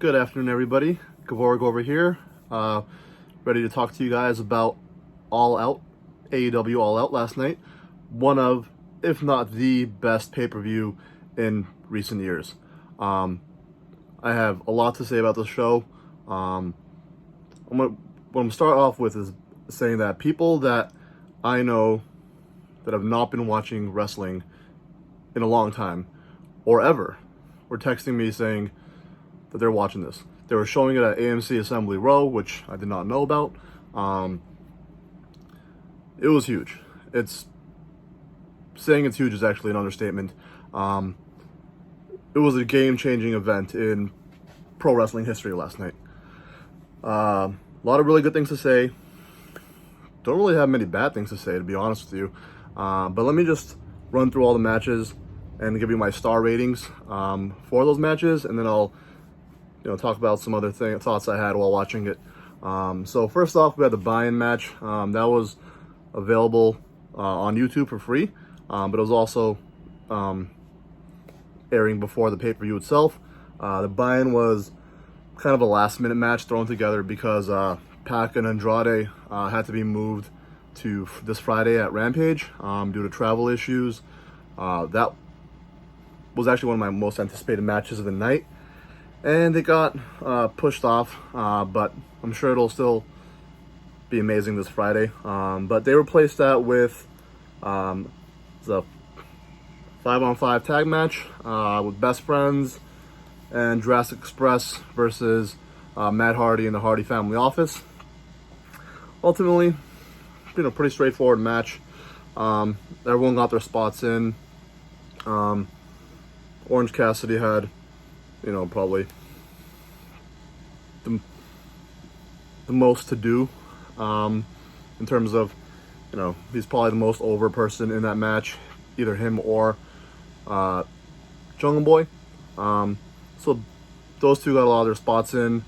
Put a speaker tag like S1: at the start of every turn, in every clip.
S1: Good afternoon, everybody. Gavorg over here, ready to talk to you guys about All Out, AEW All Out last night. One of, if not the best pay-per-view in recent years. I have a lot to say about this show. What I'm going to start off with is saying that people that I know that have not been watching wrestling in a long time, or ever, were texting me saying that they're watching this. They were showing it at AMC Assembly Row, which I did not know about. It was huge. Saying it's huge is actually an understatement. It was a game-changing event in pro wrestling history last night. A lot of really good things to say. Don't really have many bad things to say, to be honest with you. But let me just run through all the matches and give you my star ratings for those matches, and then I'll talk about some other thoughts I had while watching it. So first off, we had the buy-in match. That was available on YouTube for free, but it was also airing before the pay-per-view itself. The buy-in was kind of a last-minute match thrown together because Pac and Andrade had to be moved to this Friday at Rampage due to travel issues. That was actually one of my most anticipated matches of the night, and it got pushed off, but I'm sure it'll still be amazing this Friday. But they replaced that with the 5-on-5 tag match with Best Friends and Jurassic Express versus Matt Hardy and the Hardy Family Office. Ultimately, pretty straightforward match. Everyone got their spots in. Orange Cassidy had, probably the most to do in terms of, he's probably the most over person in that match, either him or Jungle Boy. So those two got a lot of their spots in.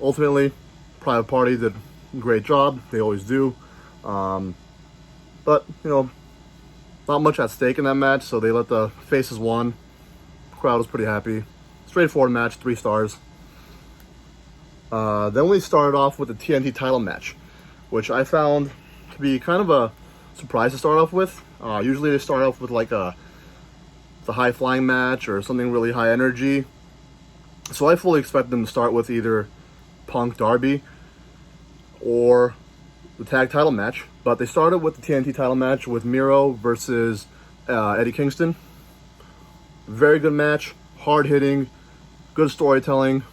S1: Ultimately, Private Party did a great job. They always do. But, not much at stake in that match, so they let the faces won. Crowd was pretty happy. Straightforward match, 3 stars. Then we started off with the TNT title match, which I found to be kind of a surprise to start off with. Usually they start off with like the high flying match or something really high energy. So I fully expect them to start with either Punk Darby or the tag title match, but they started with the TNT title match with Miro versus Eddie Kingston. Very good match, hard hitting, good storytelling.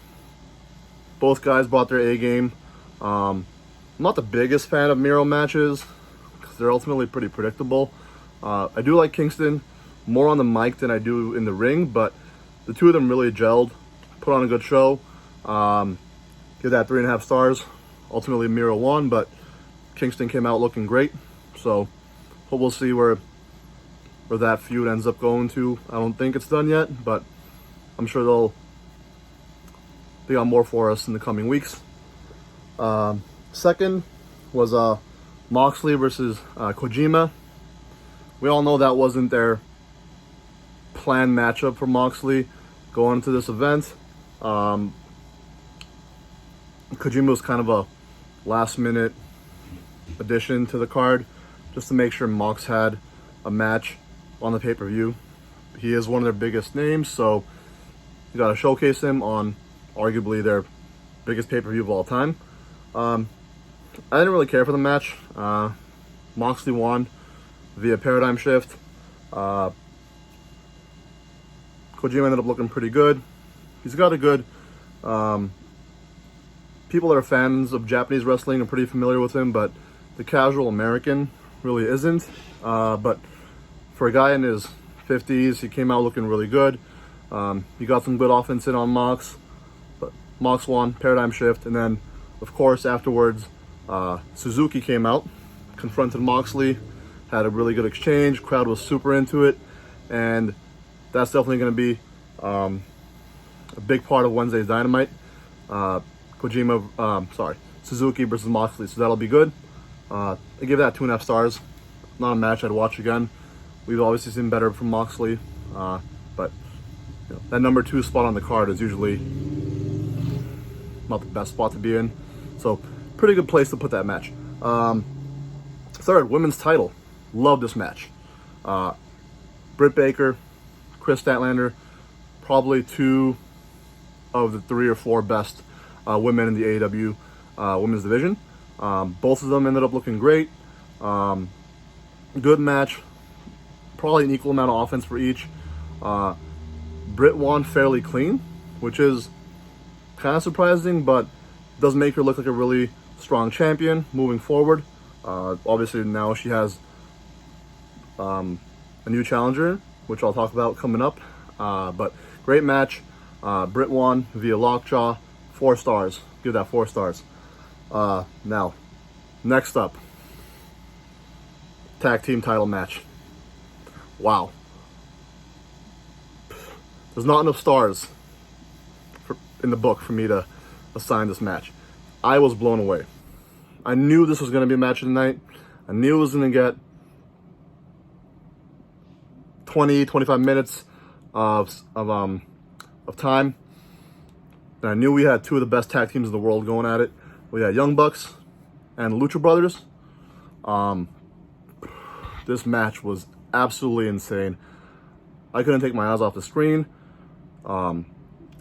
S1: Both guys brought their A game. I'm not the biggest fan of Miro matches because they're ultimately pretty predictable. I do like Kingston more on the mic than I do in the ring, but the two of them really gelled, put on a good show. Give that 3.5 stars. Ultimately, Miro won, but Kingston came out looking great. So hope we'll see where that feud ends up going to. I don't think it's done yet, but I'm sure they got more for us in the coming weeks. Second was Moxley versus Kojima. We all know that wasn't their planned matchup for Moxley going into this event. Kojima was kind of a last-minute addition to the card just to make sure Mox had a match on the pay-per-view. He is one of their biggest names, so you got to showcase him on arguably their biggest pay-per-view of all time. I didn't really care for the match. Moxley won via paradigm shift. Kojima ended up looking pretty good. He's got a good... people that are fans of Japanese wrestling are pretty familiar with him, but the casual American really isn't. But for a guy in his 50s, he came out looking really good. He got some good offense in on Mox, but Mox won, paradigm shift, and then, of course, afterwards, Suzuki came out, confronted Moxley, had a really good exchange. Crowd was super into it, and that's definitely going to be a big part of Wednesday's Dynamite. Suzuki versus Moxley, so that'll be good. I give that 2.5 stars. Not a match I'd watch again. We've obviously seen better from Moxley, but that number 2 spot on the card is usually not the best spot to be in. So pretty good place to put that match. Third, women's title. Love this match. Britt Baker, Chris Statlander, probably 2 of the 3 or 4 best women in the AEW women's division. Both of them ended up looking great. Good match. Probably an equal amount of offense for each. Britt won fairly clean, which is kind of surprising, but does make her look like a really strong champion moving forward. Obviously now she has a new challenger, which I'll talk about coming up. But great match. Britt won via lockjaw. 4 stars. Give that 4 stars. Now, next up, tag team title match. Wow. There's not enough stars in the book for me to assign this match. I was blown away. I knew this was going to be a match of the night. I knew it was going to get 20-25 minutes of time. And I knew we had 2 of the best tag teams in the world going at it. We had Young Bucks and Lucha Brothers. This match was absolutely insane. I couldn't take my eyes off the screen.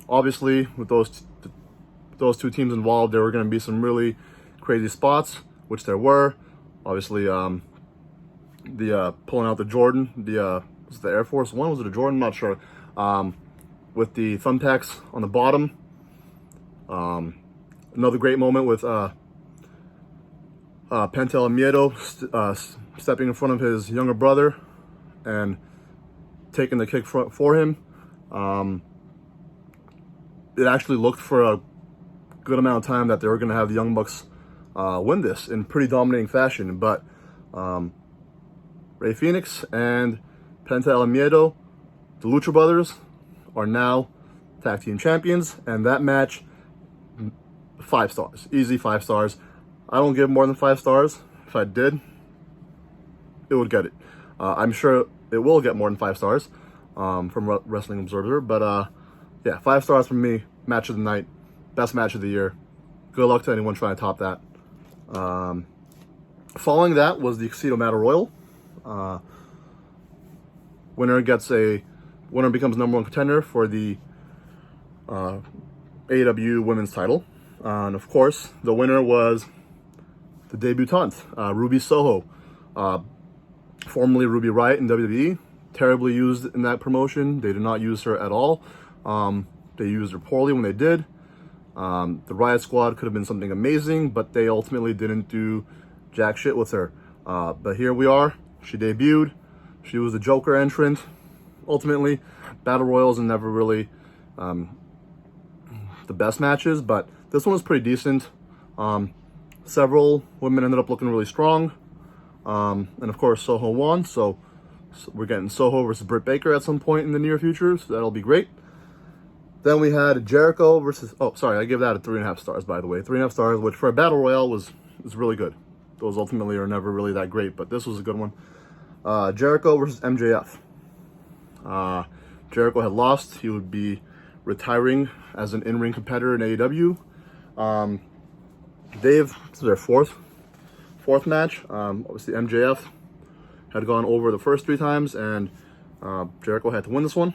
S1: Obviously, with those 2 teams involved, there were going to be some really crazy spots, which there were. Obviously, the pulling out the Jordan, was it the Air Force One? Was it a Jordan? I'm not sure. With the thumbtacks on the bottom. Another great moment with Penta El Miedo stepping in front of his younger brother and taking the kick for him. It actually looked for a good amount of time that they were going to have the Young Bucks win this in pretty dominating fashion, but Rey Fenix and Penta El Miedo, the Lucha Brothers, are now tag team champions, and that match, 5 stars. Easy 5 stars. I don't give more than 5 stars. If I did, it would get it. I'm sure it will get more than 5 stars from Wrestling Observer, but yeah, 5 stars from me. Match of the night. Best match of the year. Good luck to anyone trying to top that. Following that was the Casino Battle Royal. Winner becomes number 1 contender for the AEW women's title. And of course, the winner was the debutante, Ruby Soho, formerly Ruby Riott in WWE. Terribly used in that promotion. They did not use her at all. They used her poorly when they did. The Riott Squad could have been something amazing, but they ultimately didn't do jack shit with her. But here we are. She debuted. She was the Joker entrant. Ultimately, Battle Royals are never really the best matches, but this one was pretty decent. Several women ended up looking really strong. And of course, Soho won, so we're getting Soho versus Britt Baker at some point in the near future, so that'll be great. Then we had Jericho versus, I gave that a 3.5 stars, by the way. 3.5 stars, which for a Battle Royale was really good. Those ultimately are never really that great, but this was a good one. Jericho versus MJF. Jericho had lost. He would be retiring as an in-ring competitor in AEW. This is their fourth match. Obviously, MJF had gone over the first 3 times, and Jericho had to win this one.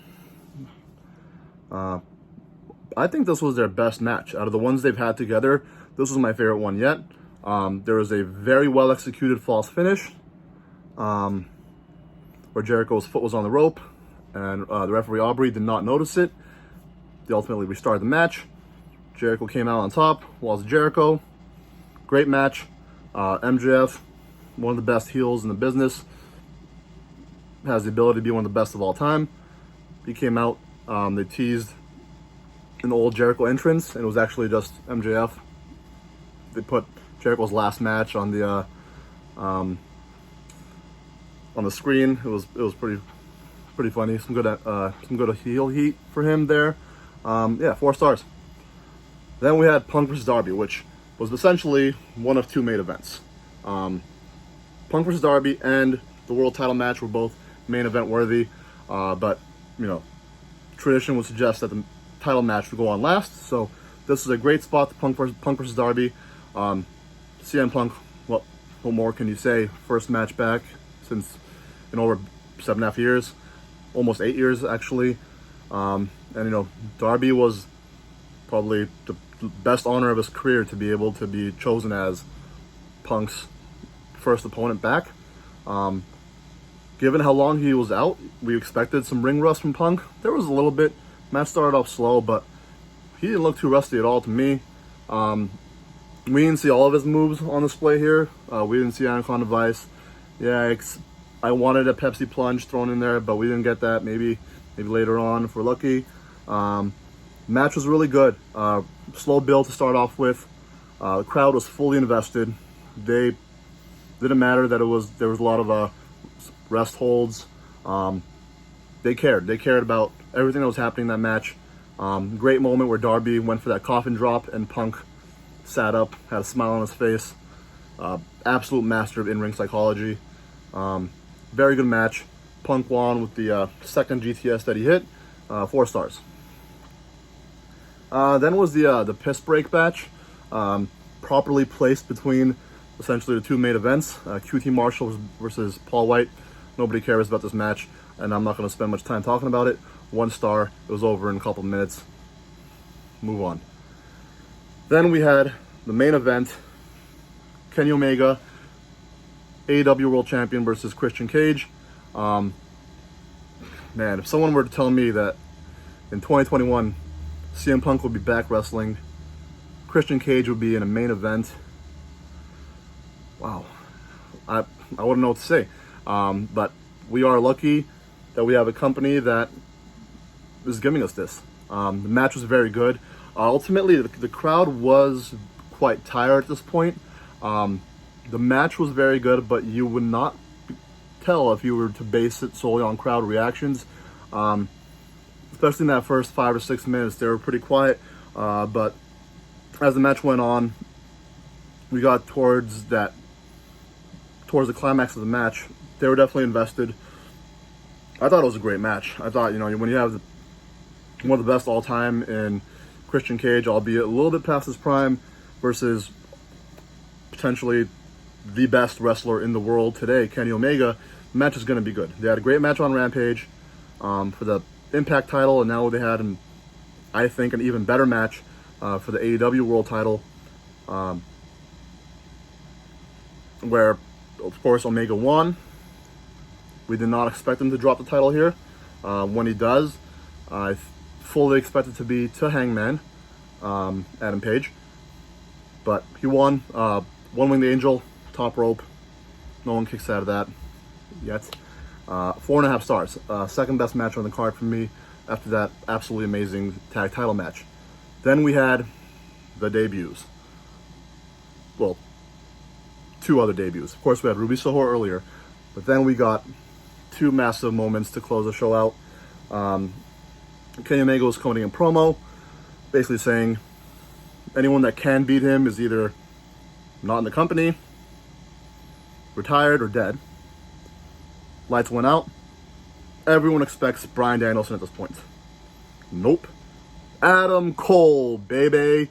S1: I think this was their best match. Out of the ones they've had together, this was my favorite one yet. There was a very well-executed false finish where Jericho's foot was on the rope, and the referee Aubrey did not notice it. They ultimately restarted the match. Jericho came out on top, was Jericho. Great match. MJF, one of the best heels in the business, has the ability to be one of the best of all time. He came out, they teased an old Jericho entrance, and it was actually just MJF. They put Jericho's last match on the screen. It was pretty funny. Some good heel heat for him there. Yeah, 4 stars. Then we had Punk vs. Darby, which was essentially one of 2 main events. Punk vs. Darby and the world title match were both main event worthy, but tradition would suggest that the title match would go on last. So this is a great spot to Punk versus Darby. CM Punk, what more can you say? First match back since in over 7.5 years, almost 8 years actually. And Darby was probably the best honor of his career to be able to be chosen as Punk's first opponent back. Given how long he was out, we expected some ring rust from Punk. There was a little bit. Match started off slow, but he didn't look too rusty at all to me. We didn't see all of his moves on display here. We didn't see Anaconda Vice. Yeah, I wanted a Pepsi Plunge thrown in there, but we didn't get that. Maybe later on if we're lucky. Match was really good. Slow build to start off with. The crowd was fully invested. They didn't matter that there was a lot of rest holds. They cared. They cared about everything that was happening in that match. Great moment where Darby went for that coffin drop and Punk sat up, had a smile on his face. Absolute master of in-ring psychology. Very good match. Punk won with the second GTS that he hit, 4 stars. Then was the piss break match, properly placed between essentially the two main events, QT Marshall versus Paul White. Nobody cares about this match, and I'm not going to spend much time talking about it. 1 star. It was over in a couple minutes. Move on. Then we had the main event, Kenny Omega, AEW World Champion versus Christian Cage. Man, if someone were to tell me that in 2021 CM Punk would be back wrestling, Christian Cage would be in a main event, wow, I wouldn't know what to say. But we are lucky that we have a company that is giving us this. The match was very good. Ultimately, the crowd was quite tired at this point. The match was very good, but you would not tell if you were to base it solely on crowd reactions. Especially in that first 5 or 6 minutes, they were pretty quiet. But as the match went on, we got towards the climax of the match. They were definitely invested. I thought it was a great match. I thought, when you have one of the best all time in Christian Cage, albeit a little bit past his prime, versus potentially the best wrestler in the world today, Kenny Omega, the match is going to be good. They had a great match on Rampage for the Impact title, and now they had, I think, an even better match for the AEW World title, where, of course, Omega won. We did not expect him to drop the title here. When he does, I fully expect it to be to Hangman, Adam Page. But he won. One-winged angel, top rope. No one kicks out of that yet. 4.5 stars. Second best match on the card for me after that absolutely amazing tag title match. Then we had the debuts. Well, 2 other debuts. Of course, we had Ruby Soho earlier, but then we got 2 massive moments to close the show out. Kenny Omega was coming in promo, basically saying anyone that can beat him is either not in the company, retired, or dead. Lights went out. Everyone expects Bryan Danielson at this point. Nope. Adam Cole, baby.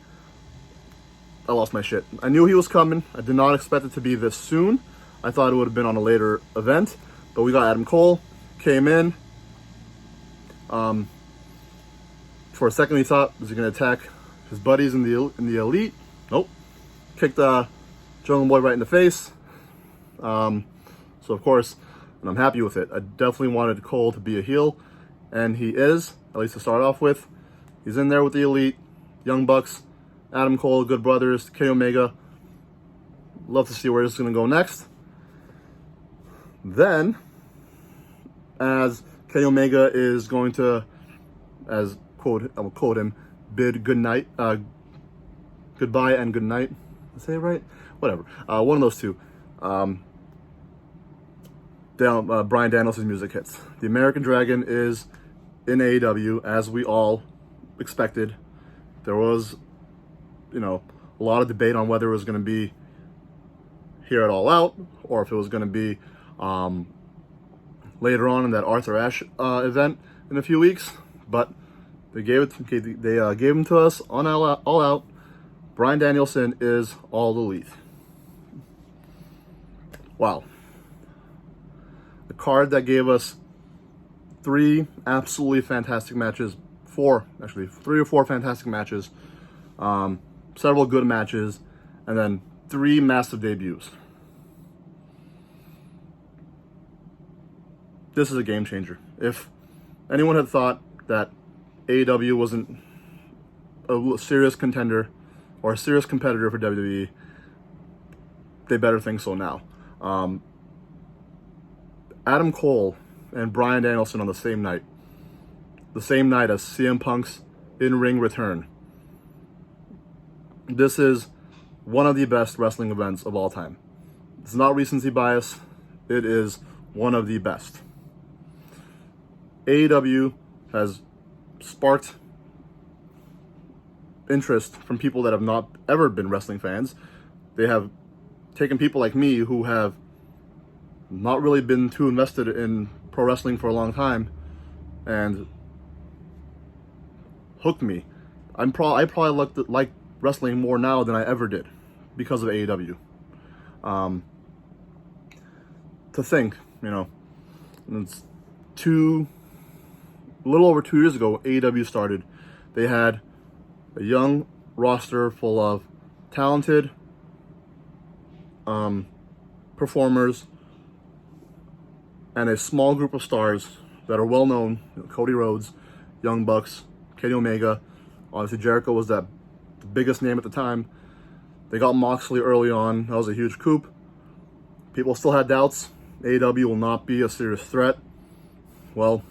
S1: I lost my shit. I knew he was coming. I did not expect it to be this soon. I thought it would have been on a later event. But we got Adam Cole. Came in. For a second, he thought, was he going to attack his buddies in the Elite? Nope. Kicked Jungle Boy right in the face. So, of course, and I'm happy with it. I definitely wanted Cole to be a heel, and he is, at least to start off with. He's in there with the Elite, Young Bucks, Adam Cole, Good Brothers, Kenny Omega. Love to see where this is going to go next. Then, as Kenny Omega is going to, I will quote him, bid good night, goodbye and good night. Did I say it right? Whatever. One of those two. Bryan Danielson's music hits. The American Dragon is in AEW, as we all expected. There was, a lot of debate on whether it was going to be here at All Out, or if it was going to be later on in that Arthur Ashe event in a few weeks. But They gave him to us on All Out. Bryan Danielson is All Elite. Wow. The card that gave us three absolutely fantastic matches, three or four fantastic matches, several good matches, and then three massive debuts. This is a game changer. If anyone had thought that AEW wasn't a serious contender or a serious competitor for WWE, they better think so now. Adam Cole and Bryan Danielson on the same night as CM Punk's in-ring return. This is one of the best wrestling events of all time. It's not recency bias. It is one of the best. AEW has sparked interest from people that have not ever been wrestling fans. They have taken people like me who have not really been too invested in pro wrestling for a long time and hooked me. I probably like wrestling more now than I ever did because of AEW. To think, it's a little over 2 years ago, AEW started. They had a young roster full of talented performers and a small group of stars that are well known. Cody Rhodes, Young Bucks, Kenny Omega. Obviously Jericho was the biggest name at the time. They got Moxley early on. That was a huge coup. People still had doubts. AEW will not be a serious threat. Well,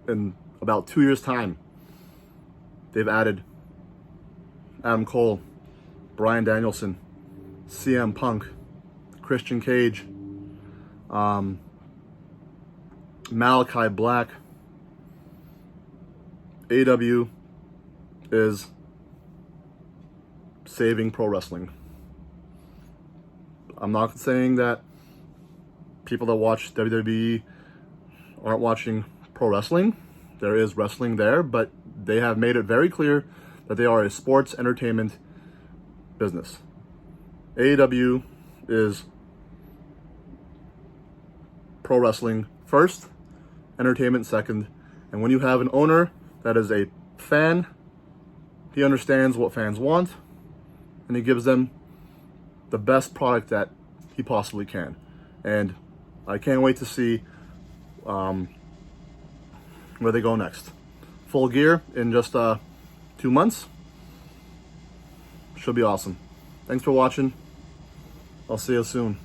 S1: in about 2 years' time, they've added Adam Cole, Bryan Danielson, CM Punk, Christian Cage, Malachi Black. AEW is saving pro wrestling. I'm not saying that people that watch WWE aren't watching pro wrestling. There is wrestling there, but they have made it very clear that they are a sports entertainment business. AEW is pro wrestling first, entertainment second, and when you have an owner that is a fan, he understands what fans want, and he gives them the best product that he possibly can. And I can't wait to see where they go next. Full Gear in just 2 months. Should be awesome. Thanks for watching. I'll see you soon.